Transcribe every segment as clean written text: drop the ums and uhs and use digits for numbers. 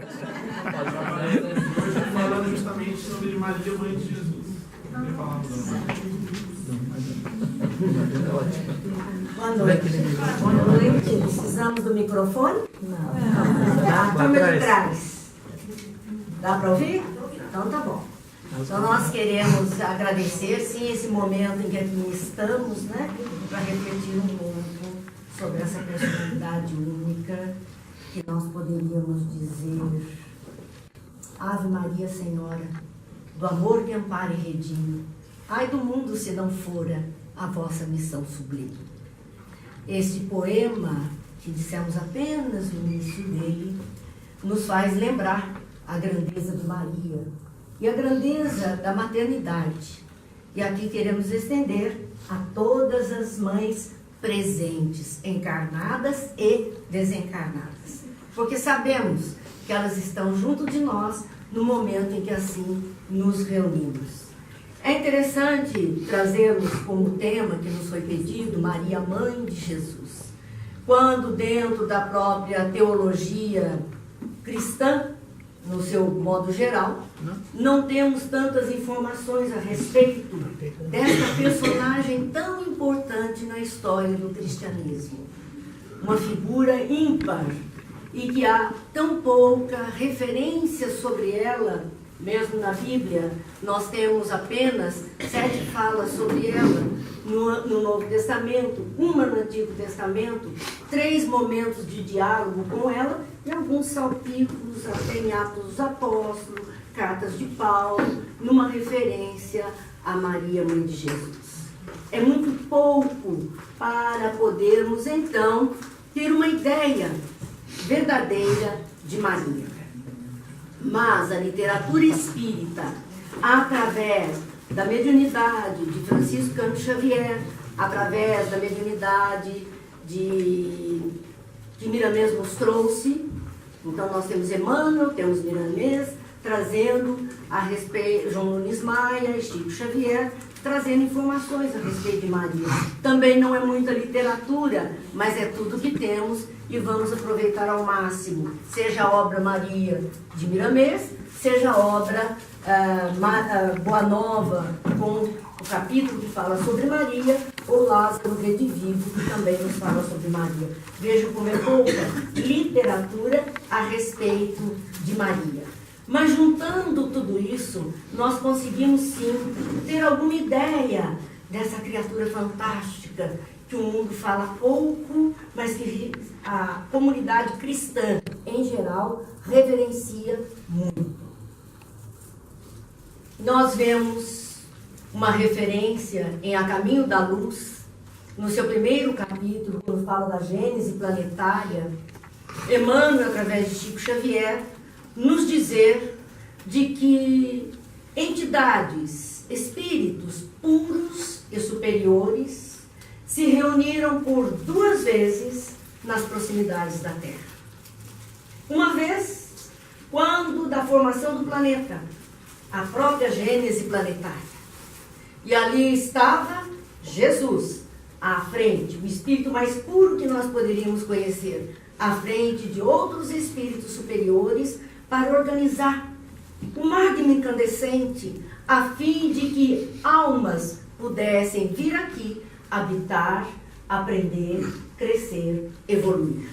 Hoje falando justamente sobre Maria, mãe de Jesus. Boa noite. Boa noite. Precisamos do microfone? Não. Turma de trás. Dá para ouvir? Então tá bom. Então nós queremos agradecer, sim, esse momento em que aqui estamos, né, para refletir um pouco sobre essa personalidade única que nós poderíamos dizer: Ave Maria, Senhora, do amor que ampara e redime, ai do mundo se não fora a vossa missão sublime. Este poema, que dissemos apenas no início dele, nos faz lembrar a grandeza de Maria e a grandeza da maternidade. E aqui queremos estender a todas as mães presentes, encarnadas e desencarnadas, porque sabemos que elas estão junto de nós no momento em que assim nos reunimos. É interessante trazermos como tema que nos foi pedido Maria, Mãe de Jesus, quando dentro da própria teologia cristã, no seu modo geral, não temos tantas informações a respeito dessa personagem tão importante na história do cristianismo. Uma figura ímpar e que há tão pouca referência sobre ela, mesmo na Bíblia. Nós temos apenas 7 falas sobre ela no Novo Testamento, uma no Antigo Testamento, 3 momentos de diálogo com ela e alguns salpicos até em Atos dos Apóstolos, cartas de Paulo, numa referência a Maria, Mãe de Jesus. É muito pouco para podermos, então, ter uma ideia verdadeira de Maria. Mas a literatura espírita, através da mediunidade de Francisco Cândido Xavier, através da mediunidade que Miramês nos trouxe, então nós temos Emmanuel, temos Miramês, trazendo a respeito, João Nunes Maia, Chico Xavier, trazendo informações a respeito de Maria. Também não é muita literatura, mas é tudo que temos e vamos aproveitar ao máximo, seja a obra Maria de Miramês, seja a obra Boa Nova, com o capítulo que fala sobre Maria, ou Lázaro Redivivo, que também nos fala sobre Maria. Vejam como é pouca literatura a respeito de Maria. Mas juntando tudo isso, nós conseguimos sim ter alguma ideia dessa criatura fantástica que o mundo fala pouco, mas que a comunidade cristã em geral reverencia muito. Nós vemos uma referência em A Caminho da Luz, no seu primeiro capítulo, quando fala da Gênese planetária, Emmanuel, através de Chico Xavier, nos dizer de que entidades, espíritos puros e superiores se reuniram por 2 vezes nas proximidades da Terra. Uma vez, quando da formação do planeta, a própria Gênese planetária. E ali estava Jesus, à frente, o espírito mais puro que nós poderíamos conhecer, à frente de outros espíritos superiores, para organizar o magno incandescente, a fim de que almas pudessem vir aqui, habitar, aprender, crescer, evoluir.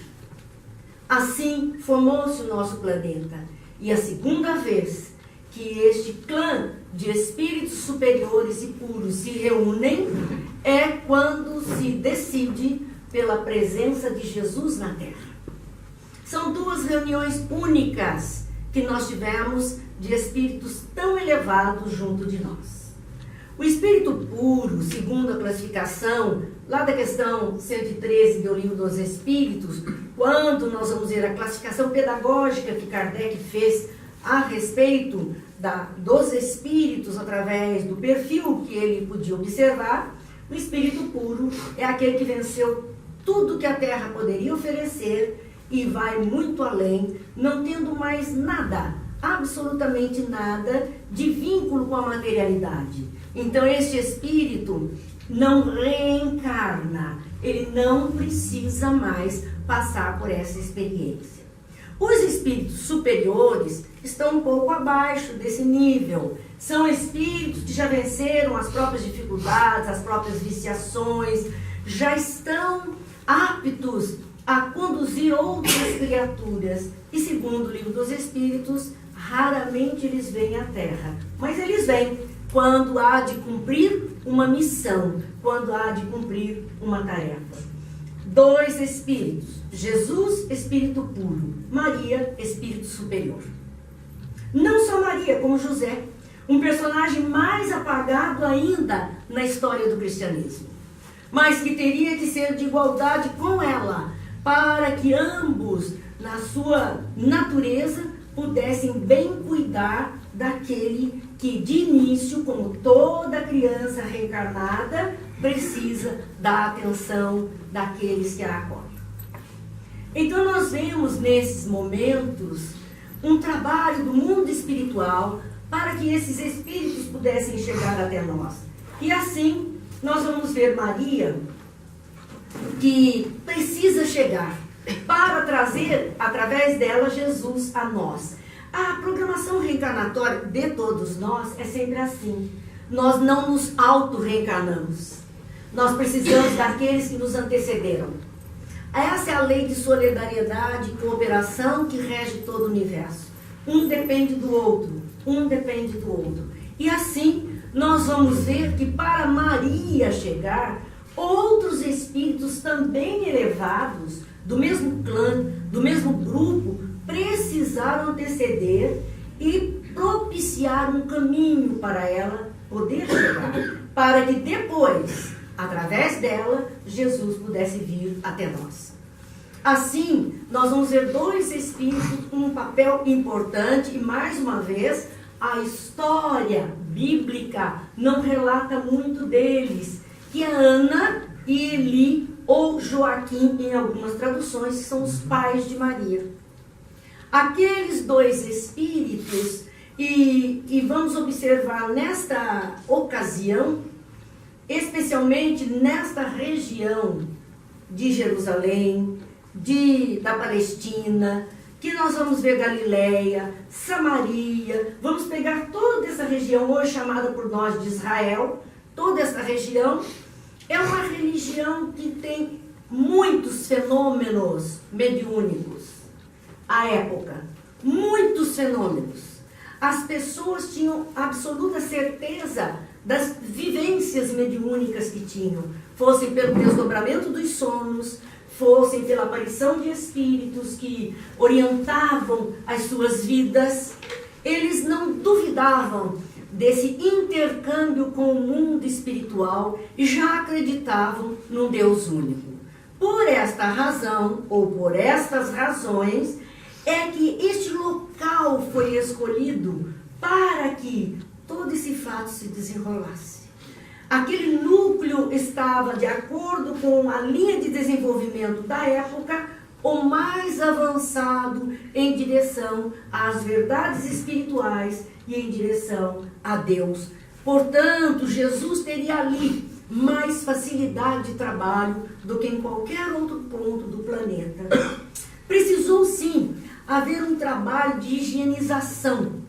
Assim formou-se o nosso planeta. E a segunda vez que este clã de espíritos superiores e puros se reúnem é quando se decide pela presença de Jesus na Terra. São 2 reuniões únicas que nós tivemos de espíritos tão elevados junto de nós. O espírito puro, segundo a classificação, lá da questão 113 do Livro dos Espíritos, quando nós vamos ver a classificação pedagógica que Kardec fez a respeito dos espíritos, através do perfil que ele podia observar, o espírito puro é aquele que venceu tudo que a Terra poderia oferecer e vai muito além, não tendo mais nada, absolutamente nada, de vínculo com a materialidade. Então este espírito não reencarna, ele não precisa mais passar por essa experiência. Os espíritos superiores estão um pouco abaixo desse nível. São espíritos que já venceram as próprias dificuldades, as próprias viciações, já estão aptos a conduzir outras criaturas. E segundo o Livro dos Espíritos, raramente eles vêm à Terra. Mas eles vêm quando há de cumprir uma missão, quando há de cumprir uma tarefa. 2 espíritos: Jesus, espírito puro; Maria, espírito superior. Não só Maria, como José, um personagem mais apagado ainda na história do cristianismo, mas que teria que ser de igualdade com ela, para que ambos, na sua natureza, pudessem bem cuidar daquele que, de início, como toda criança reencarnada, precisa da atenção daqueles que a acolhem. Então nós vemos nesses momentos um trabalho do mundo espiritual para que esses espíritos pudessem chegar até nós. E assim nós vamos ver Maria, que precisa chegar para trazer, através dela, Jesus a nós. A programação reencarnatória de todos nós é sempre assim. Nós não nos auto-reencarnamos. Nós precisamos daqueles que nos antecederam. Essa é a lei de solidariedade e cooperação que rege todo o universo. Um depende do outro, um depende do outro. E assim, nós vamos ver que para Maria chegar, outros espíritos também elevados, do mesmo clã, do mesmo grupo, precisaram anteceder e propiciar um caminho para ela poder chegar, para que depois, através dela, Jesus pudesse vir até nós. Assim, nós vamos ver 2 espíritos com um papel importante, e mais uma vez, a história bíblica não relata muito deles, que é Ana e Eli, ou Joaquim em algumas traduções, que são os pais de Maria. Aqueles 2 espíritos, e vamos observar nesta ocasião, especialmente nesta região de Jerusalém, da Palestina, que nós vamos ver Galileia, Samaria, vamos pegar toda essa região hoje chamada por nós de Israel. Toda essa região é uma religião que tem muitos fenômenos mediúnicos à época, muitos fenômenos. As pessoas tinham absoluta certeza das vivências mediúnicas que tinham, fossem pelo desdobramento dos sonhos, fossem pela aparição de espíritos que orientavam as suas vidas. Eles não duvidavam desse intercâmbio com o mundo espiritual e já acreditavam num Deus único. Por esta razão, ou por estas razões, é que este local foi escolhido para que todo esse fato se desenrolasse. Aquele núcleo estava, de acordo com a linha de desenvolvimento da época, o mais avançado em direção às verdades espirituais e em direção a Deus. Portanto, Jesus teria ali mais facilidade de trabalho do que em qualquer outro ponto do planeta. Precisou, sim, haver um trabalho de higienização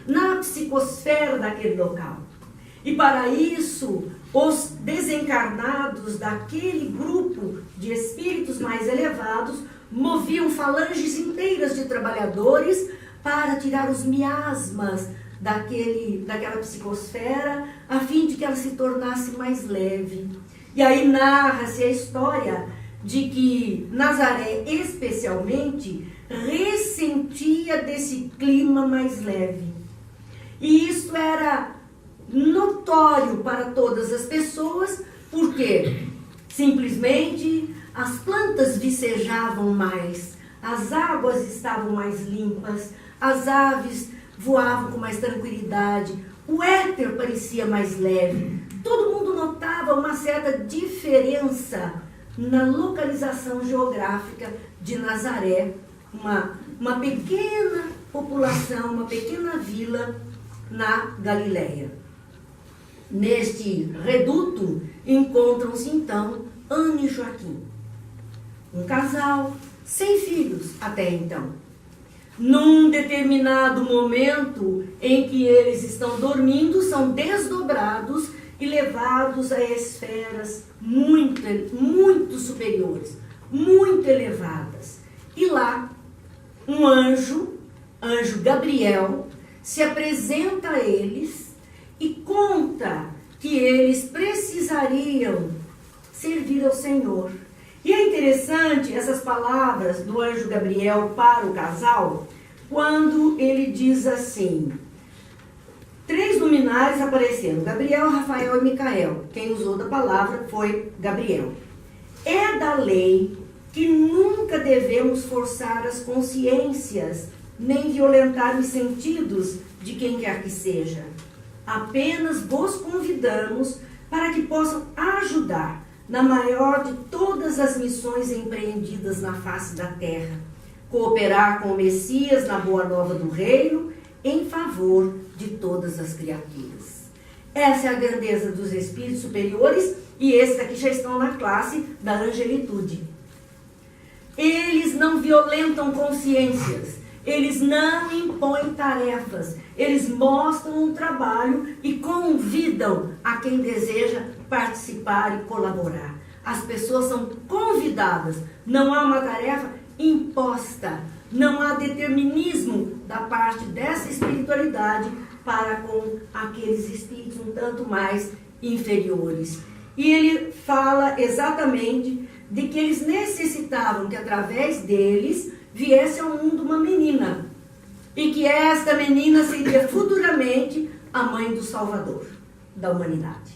na psicosfera daquele local. E para isso, os desencarnados daquele grupo de espíritos mais elevados moviam falanges inteiras de trabalhadores para tirar os miasmas daquela psicosfera, a fim de que ela se tornasse mais leve. E aí narra-se a história de que Nazaré, especialmente, ressentia desse clima mais leve. E isso era notório para todas as pessoas, porque simplesmente as plantas vicejavam mais, as águas estavam mais limpas, as aves voavam com mais tranquilidade, o éter parecia mais leve. Todo mundo notava uma certa diferença na localização geográfica de Nazaré, uma pequena população, uma pequena vila na Galileia. Neste reduto encontram-se então Ana e Joaquim, um casal sem filhos até então. Num determinado momento em que eles estão dormindo, são desdobrados e levados a esferas muito superiores, muito elevadas. E lá, um anjo Gabriel, se apresenta a eles e conta que eles precisariam servir ao Senhor. E é interessante essas palavras do anjo Gabriel para o casal, quando ele diz assim: 3 luminares apareceram, Gabriel, Rafael e Micael. Quem usou da palavra foi Gabriel. É da lei que nunca devemos forçar as consciências, nem violentar os sentidos de quem quer que seja. Apenas vos convidamos para que possam ajudar na maior de todas as missões empreendidas na face da terra, cooperar com o Messias na boa nova do reino, em favor de todas as criaturas. Essa é a grandeza dos espíritos superiores, e esses aqui já estão na classe da angelitude. Eles não violentam consciências, eles não impõem tarefas, eles mostram um trabalho e convidam a quem deseja participar e colaborar. As pessoas são convidadas, não há uma tarefa imposta, não há determinismo da parte dessa espiritualidade para com aqueles espíritos um tanto mais inferiores. E ele fala exatamente de que eles necessitavam que através deles viesse ao mundo uma menina, e que esta menina seria futuramente a mãe do Salvador da humanidade.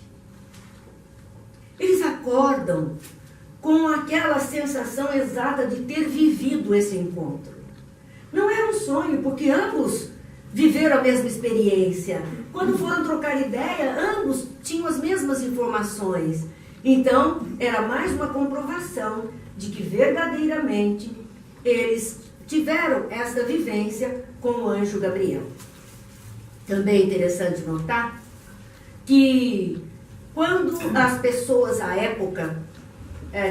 Eles acordam com aquela sensação exata de ter vivido esse encontro. Não era um sonho, porque ambos viveram a mesma experiência. Quando foram trocar ideia, ambos tinham as mesmas informações. Então, era mais uma comprovação de que verdadeiramente eles tiveram essa vivência com o anjo Gabriel. Também é interessante notar que quando as pessoas à época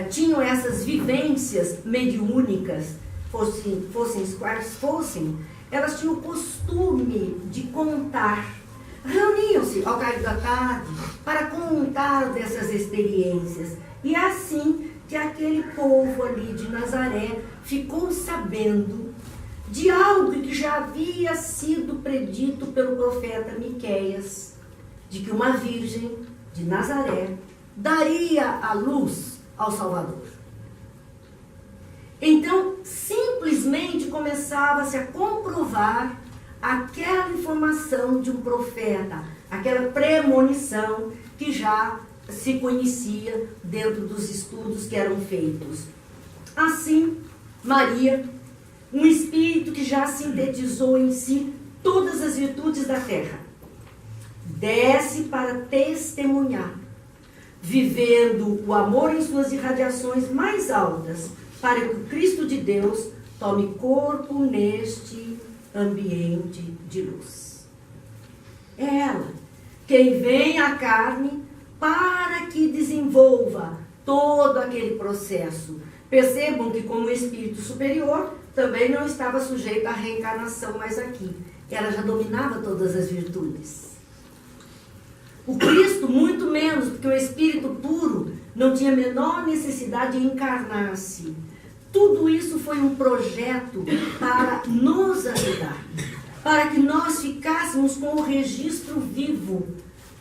tinham essas vivências mediúnicas, fossem quais fossem, elas tinham o costume de contar. Reuniam-se ao cair da tarde para contar dessas experiências. E é assim que aquele povo ali de Nazaré ficou sabendo de algo que já havia sido predito pelo profeta Miqueias, de que uma virgem de Nazaré daria a luz ao Salvador. Então, simplesmente começava-se a comprovar aquela informação de um profeta, aquela premonição que já se conhecia dentro dos estudos que eram feitos. Assim, Maria, um espírito que já sintetizou em si todas as virtudes da terra, desce para testemunhar, vivendo o amor em suas irradiações mais altas, para que o Cristo de Deus tome corpo neste ambiente de luz. É ela quem vem à carne para que desenvolva todo aquele processo. Percebam que, como espírito superior, também não estava sujeita à reencarnação mais aqui. Ela já dominava todas as virtudes. O Cristo, muito menos, porque o espírito puro não tinha a menor necessidade de encarnar-se. Tudo isso foi um projeto para nos ajudar, para que nós ficássemos com o registro vivo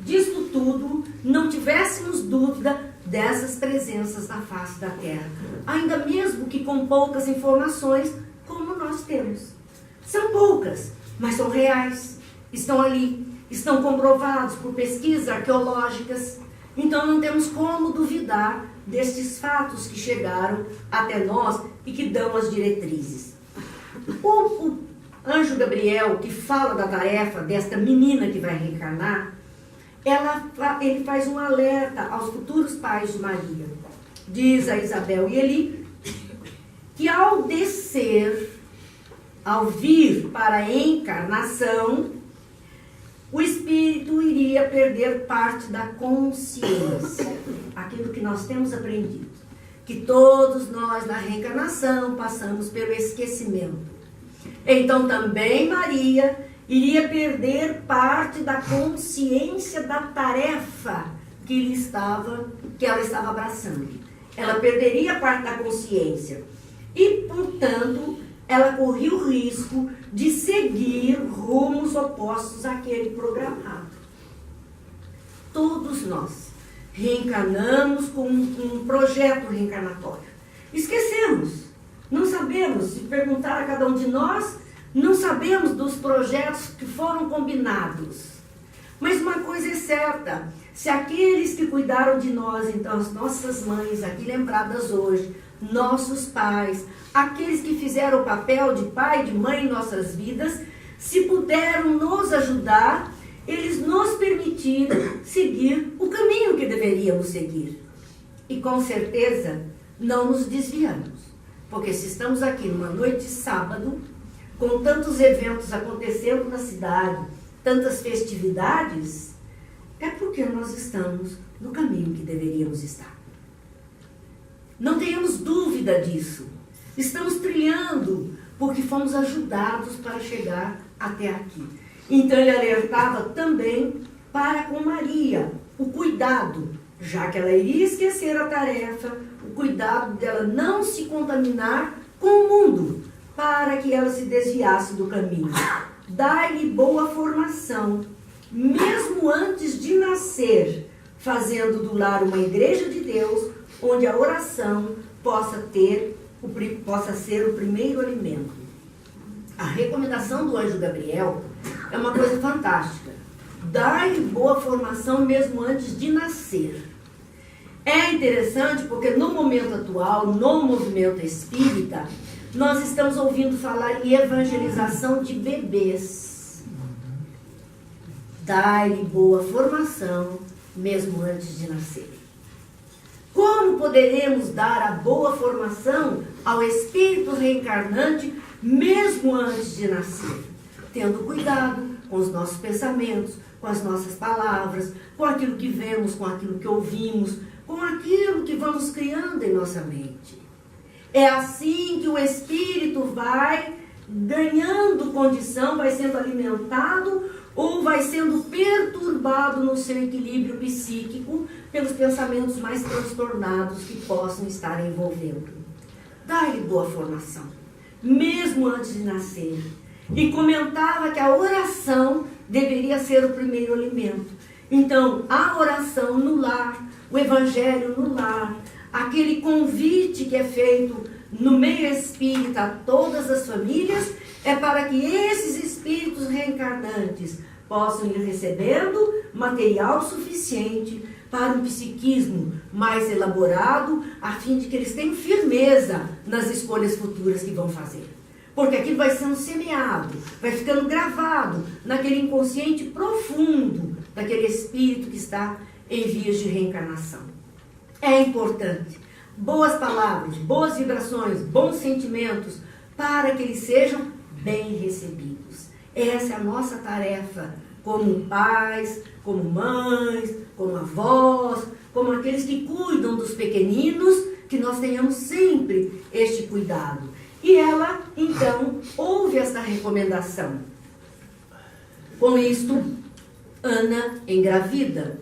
disto tudo, não tivéssemos dúvida dessas presenças na face da terra, ainda mesmo que com poucas informações, como nós temos. São poucas, mas são reais, estão ali, estão comprovados por pesquisas arqueológicas, então não temos como duvidar destes fatos que chegaram até nós e que dão as diretrizes. O anjo Gabriel, que fala da tarefa desta menina que vai reencarnar, ele faz um alerta aos futuros pais de Maria. Diz a Isabel e Eli que ao descer, ao vir para a encarnação, o espírito iria perder parte da consciência, aquilo que nós temos aprendido, que todos nós na reencarnação passamos pelo esquecimento. Então também Maria iria perder parte da consciência da tarefa que ela estava abraçando. Ela perderia parte da consciência. E, portanto, ela corria o risco de seguir rumos opostos àquele programado. Todos nós reencarnamos com um projeto reencarnatório. Esquecemos, não sabemos, se perguntar a cada um de nós, não sabemos dos projetos que foram combinados. Mas uma coisa é certa, se aqueles que cuidaram de nós, então as nossas mães, aqui lembradas hoje, nossos pais, aqueles que fizeram o papel de pai e de mãe em nossas vidas, se puderam nos ajudar, eles nos permitiram seguir o caminho que deveríamos seguir. E com certeza não nos desviamos. Porque se estamos aqui numa noite de sábado, com tantos eventos acontecendo na cidade, tantas festividades, é porque nós estamos no caminho que deveríamos estar. Não tenhamos dúvida disso. Estamos trilhando porque fomos ajudados para chegar até aqui. Então ele alertava também para com Maria o cuidado, já que ela iria esquecer a tarefa, o cuidado dela não se contaminar com o mundo, para que ela se desviasse do caminho. Dai-lhe boa formação, mesmo antes de nascer, fazendo do lar uma igreja de Deus, onde a oração possa ser o primeiro alimento. A recomendação do anjo Gabriel é uma coisa fantástica. Dai-lhe boa formação mesmo antes de nascer. É interessante porque no momento atual, no movimento espírita, nós estamos ouvindo falar em evangelização de bebês. Dai-lhe boa formação mesmo antes de nascer. Como poderemos dar a boa formação ao espírito reencarnante mesmo antes de nascer? Tendo cuidado com os nossos pensamentos, com as nossas palavras, com aquilo que vemos, com aquilo que ouvimos, com aquilo que vamos criando em nossa mente. É assim que o espírito vai ganhando condição, vai sendo alimentado ou vai sendo perturbado no seu equilíbrio psíquico pelos pensamentos mais transtornados que possam estar envolvendo. Dá-lhe boa formação, mesmo antes de nascer. E comentava que a oração deveria ser o primeiro alimento. Então, a oração no lar, o evangelho no lar, aquele convite que é feito no meio espírita a todas as famílias, é para que esses espíritos reencarnantes possam ir recebendo material suficiente para um psiquismo mais elaborado, a fim de que eles tenham firmeza nas escolhas futuras que vão fazer. Porque aquilo vai sendo semeado, vai ficando gravado naquele inconsciente profundo daquele espírito que está em vias de reencarnação. É importante. Boas palavras, boas vibrações, bons sentimentos, para que eles sejam bem recebidos. Essa é a nossa tarefa, como pais, como mães, como avós, como aqueles que cuidam dos pequeninos, que nós tenhamos sempre este cuidado. E ela, então, ouve esta recomendação. Com isto, Ana engravida.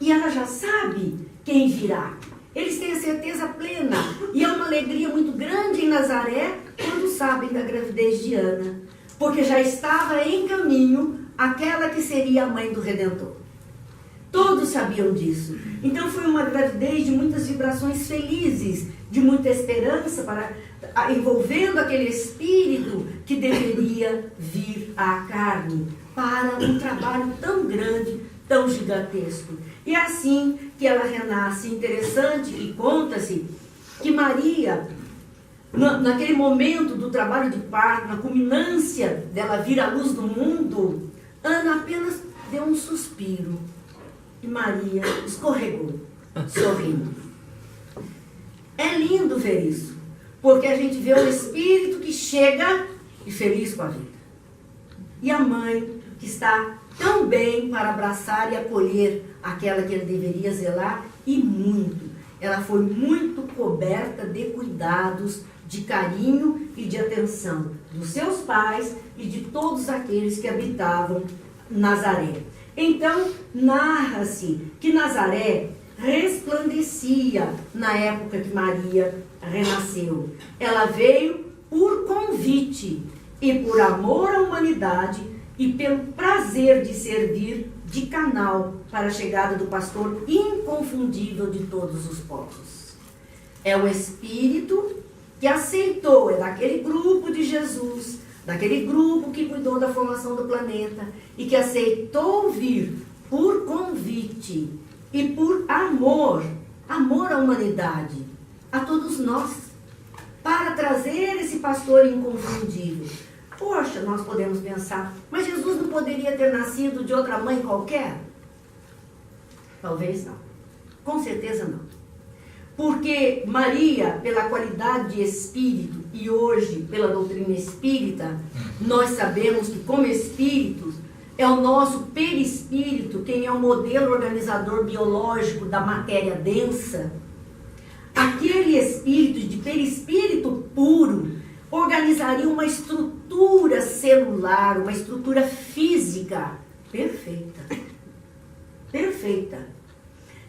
E ela já sabe quem virá. Eles têm a certeza plena. E é uma alegria muito grande em Nazaré quando sabem da gravidez de Ana. Porque já estava em caminho aquela que seria a mãe do Redentor. Todos sabiam disso. Então foi uma gravidez de muitas vibrações felizes, de muita esperança, envolvendo aquele espírito que deveria vir à carne para um trabalho tão grande, tão gigantesco. E é assim que ela renasce. Interessante que conta-se que Maria, naquele momento do trabalho de parto, na culminância dela vir à luz do mundo, Ana apenas deu um suspiro e Maria escorregou, sorrindo. É lindo ver isso, porque a gente vê o espírito que chega e feliz com a vida. E a mãe que está tão bem para abraçar e acolher aquela que ele deveria zelar, e muito. ela foi muito coberta de cuidados, de carinho e de atenção dos seus pais e de todos aqueles que habitavam Nazaré. Então, narra-se que Nazaré resplandecia na época que Maria renasceu. Ela veio por convite e por amor à humanidade e pelo prazer de servir de canal para a chegada do pastor inconfundível de todos os povos. É o Espírito que aceitou, é daquele grupo de Jesus, daquele grupo que cuidou da formação do planeta e que aceitou vir por convite e por amor à humanidade, a todos nós, para trazer esse pastor inconfundível. Poxa, nós podemos pensar, mas Jesus não poderia ter nascido de outra mãe qualquer? Talvez não. Com certeza não. Porque Maria, pela qualidade de espírito, e hoje pela doutrina espírita, nós sabemos que como espíritos, é o nosso perispírito quem é o modelo organizador biológico da matéria densa. Aquele espírito de perispírito puro organizaria uma estrutura celular, uma estrutura física perfeita. Perfeita.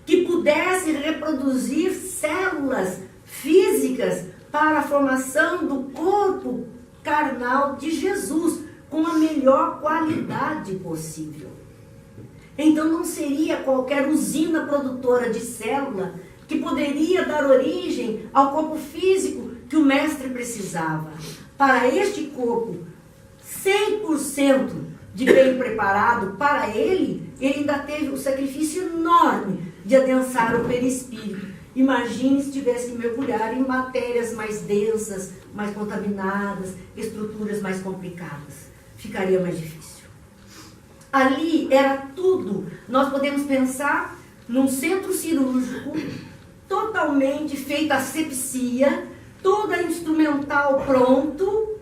Que pudesse reproduzir células físicas para a formação do corpo carnal de Jesus, com a melhor qualidade possível. Então não seria qualquer usina produtora de célula que poderia dar origem ao corpo físico que o mestre precisava. Para este corpo 100% de bem preparado para ele ainda teve um sacrifício enorme de adensar o perispírito. Imagine se tivesse que mergulhar em matérias mais densas, mais contaminadas, estruturas mais complicadas. Ficaria mais difícil. Ali era tudo. Nós podemos pensar num centro cirúrgico totalmente feita asepsia, toda instrumental pronto.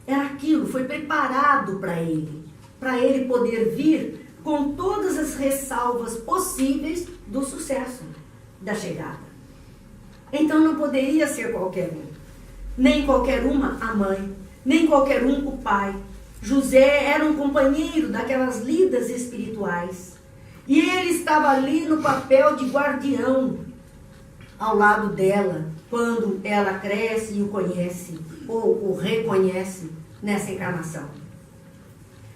Era aquilo, foi preparado para ele poder vir com todas as ressalvas possíveis do sucesso da chegada. Então não poderia ser qualquer um, nem qualquer uma a mãe, nem qualquer um o pai. José era um companheiro daquelas lidas espirituais e ele estava ali no papel de guardião ao lado dela quando ela cresce e o conhece ou o reconhece nessa encarnação.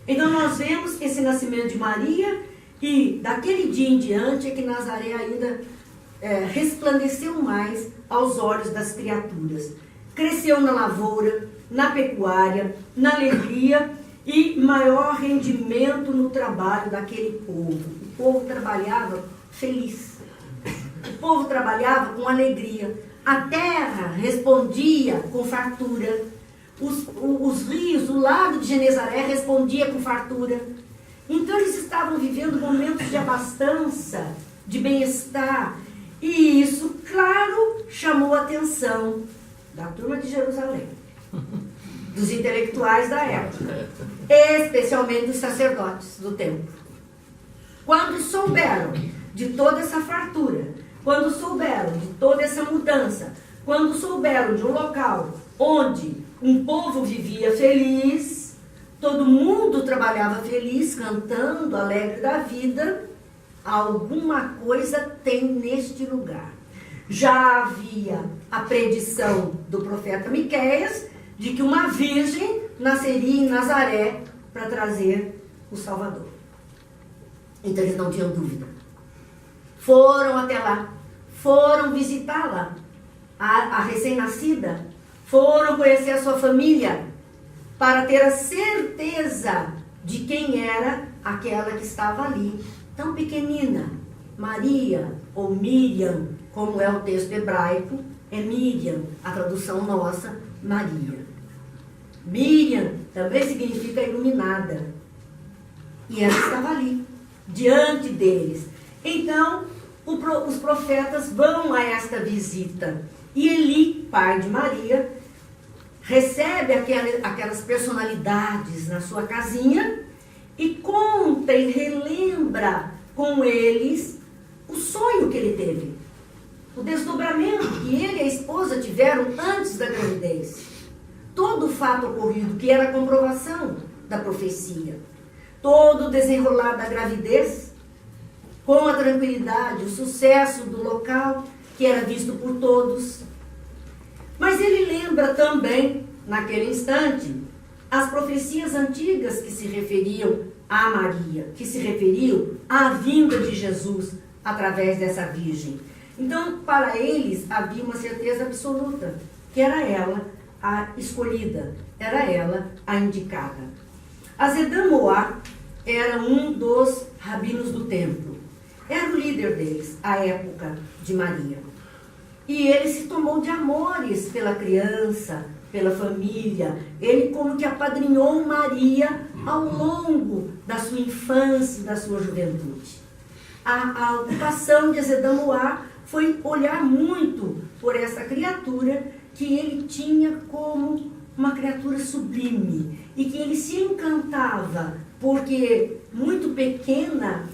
Então nós vemos esse nascimento de Maria e daquele dia em diante é que Nazaré ainda resplandeceu mais aos olhos das criaturas. Cresceu na lavoura, na pecuária, na alegria e maior rendimento no trabalho daquele povo. O povo trabalhava feliz. O povo trabalhava com alegria. A terra respondia com fartura. Os rios, o lago de Genezaré respondia com fartura. Então eles estavam vivendo momentos de abastança, de bem-estar. E isso, claro, chamou a atenção da turma de Jerusalém, dos intelectuais da época, especialmente dos sacerdotes do templo. Quando souberam de toda essa fartura, quando souberam de toda essa mudança, quando souberam de um local onde um povo vivia feliz, todo mundo trabalhava feliz, cantando, alegre da vida, alguma coisa tem neste lugar. Já havia a predição do profeta Miqueias de que uma virgem nasceria em Nazaré para trazer o Salvador. Então eles não tinham dúvida. Foram até lá, foram visitá-la, a recém-nascida, foram conhecer a sua família para ter a certeza de quem era aquela que estava ali, tão pequenina. Maria ou Miriam, como é o texto hebraico, é Miriam, a tradução nossa, Maria. Miriam também significa iluminada. E ela estava ali, diante deles. Então, os profetas vão a esta visita. E Eli, pai de Maria, recebe aquelas personalidades na sua casinha e conta e relembra com eles o sonho que ele teve. o desdobramento que ele e a esposa tiveram antes da gravidez. Todo o fato ocorrido, que era a comprovação da profecia. Todo o desenrolar da gravidez, com a tranquilidade, o sucesso do local, que era visto por todos. Mas ele lembra também, naquele instante, as profecias antigas que se referiam a Maria, que se referiam à vinda de Jesus através dessa virgem. Então, para eles, havia uma certeza absoluta, que era ela a escolhida, era ela a indicada. Azedã Moá era um dos rabinos do templo, era o líder deles, à época de Maria. E ele se tomou de amores pela criança, pela família. Ele como que apadrinhou Maria ao longo da sua infância e da sua juventude. A ocupação de Azedã Moá foi olhar muito por essa criatura que ele tinha como uma criatura sublime e que ele se encantava porque, muito pequena,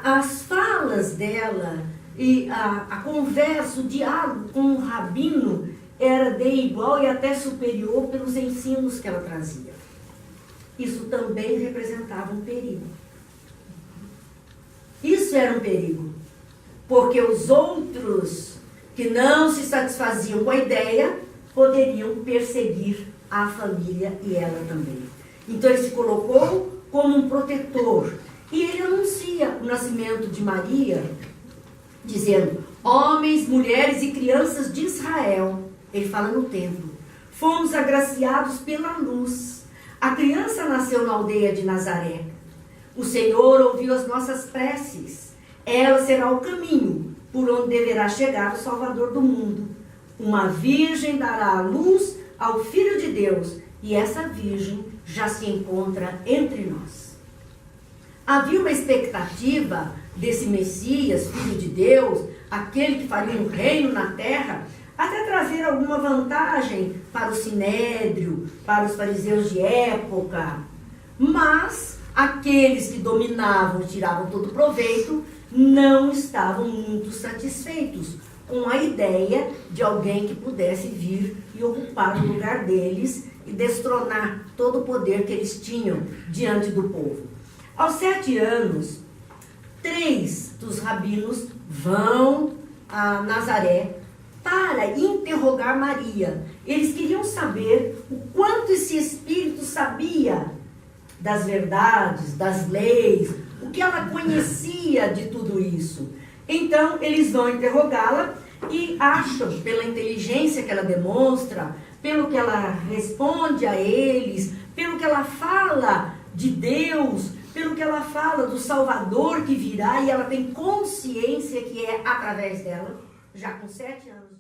as falas dela e a conversa, o diálogo com o rabino era de igual e até superior pelos ensinos que ela trazia. Isso também representava um perigo. Isso era um perigo, porque os outros que não se satisfaziam com a ideia poderiam perseguir a família e ela também. Então ele se colocou como um protetor e ele anuncia o nascimento de Maria, dizendo: homens, mulheres e crianças de Israel, ele fala no templo, fomos agraciados pela luz. A criança nasceu na aldeia de Nazaré. O Senhor ouviu as nossas preces. Ela será o caminho por onde deverá chegar o Salvador do mundo. Uma virgem dará a luz ao Filho de Deus, e essa virgem já se encontra entre nós. Havia uma expectativa desse Messias, Filho de Deus, aquele que faria um reino na terra, até trazer alguma vantagem para o sinédrio, para os fariseus de época. Mas aqueles que dominavam e tiravam todo proveito não estavam muito satisfeitos com a ideia de alguém que pudesse vir e ocupar o lugar deles e destronar todo o poder que eles tinham diante do povo. Aos 7 anos, 3 dos rabinos vão a Nazaré para interrogar Maria. Eles queriam saber o quanto esse espírito sabia das verdades, das leis, o que ela conhecia de tudo isso. Então, eles vão interrogá-la e acham, pela inteligência que ela demonstra, pelo que ela responde a eles, pelo que ela fala de Deus, pelo que ela fala do Salvador que virá, e ela tem consciência que é através dela, já com 7 anos.